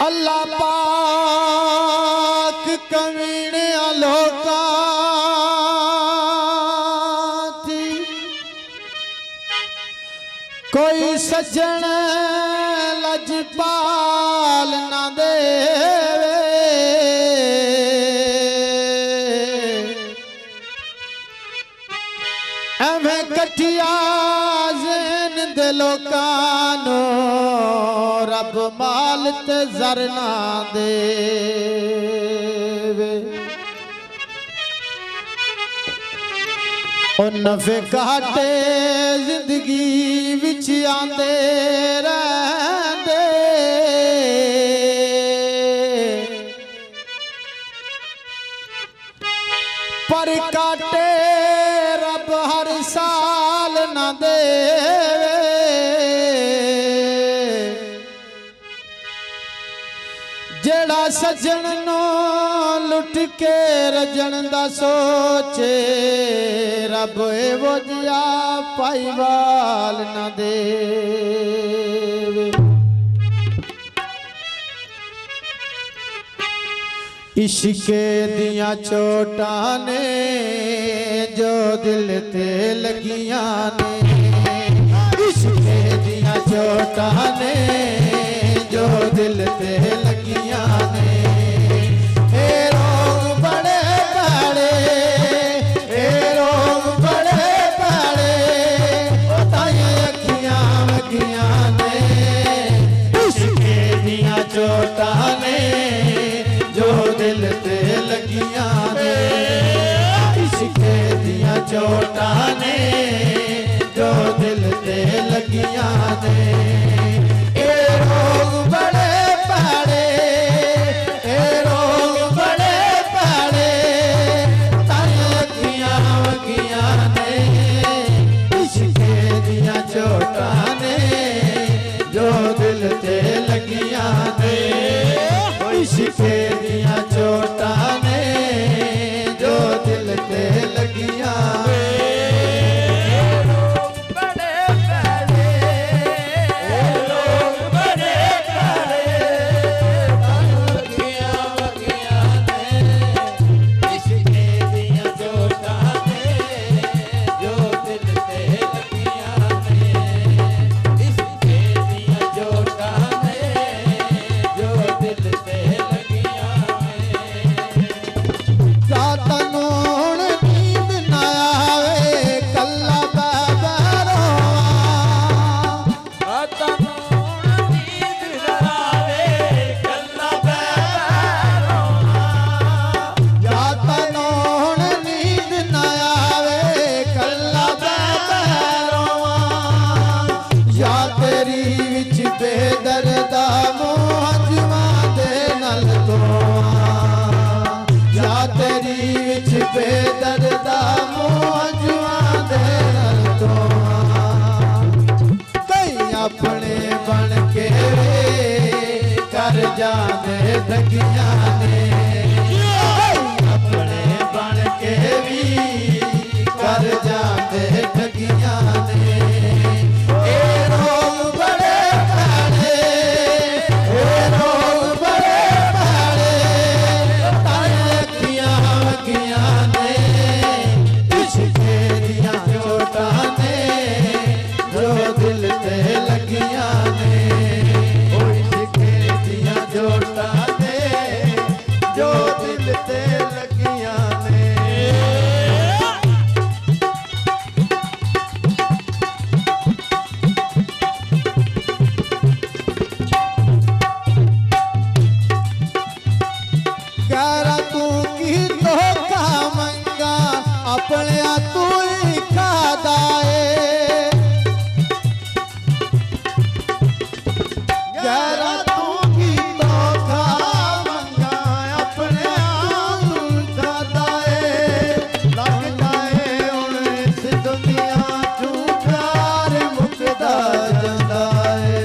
अल्लाह पाक कमीने लोका थी कोई सज्जन लजपाल ना दे एवें कठिया ज़हन दे लोकानो रब माल ते ज़र ना देवे ओ नफे घाटे जिंदगी विच आंदे रहंदे पर काटे रब हर साल ना दे जेड़ा सजन नो लुट के रजन दा सोचे रब एवो जिया पाईवाल ना देवे इश्के दिया चोटां ने जो दिल ते लगियां ने इश्के दिया चोटां ने जो दिल ते लगियां ने ए रोग बड़े भैड़े ए रोग बड़े भैड़े ताई अखियां वगियां ने इश्के दिया चोटां ने जो दिल ते लगियां ने इश्के दिया चोटां ने जो दिल ते लगियां ने ए रोग बड़े भैड़े ए रोग बड़े भैड़े ताई अखियां वगियां ने इश्के दिया चोटां ने जो दिल ते लगियां ने इश्के दिया चोटां ने जो दिल ते लगियां बेदर्दा मौजवा दे तो कई अपने बन के कर जाने दगिया ने अपने बन के भी कर जाते दगिया ने ए रोग बड़े भैड़े ए रोग बड़े भैड़े ताई अखियां वगियां जो दिल ते लगियां ने इश्के दिया चोटां ने जो दिल ते लगियां ने गैरा तू की धोखा मंगा अपने तू ही खादाए गैरा तू की धोखा मंगा अपने खादाए लगदा है हुण इस दुनिया चू प्यार मुकदा जांदा है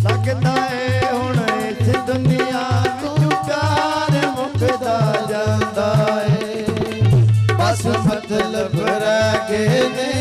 लगदा है हुण इस दुनिया चू प्यार मुकदा जांदा है बस मतलब रह गए ने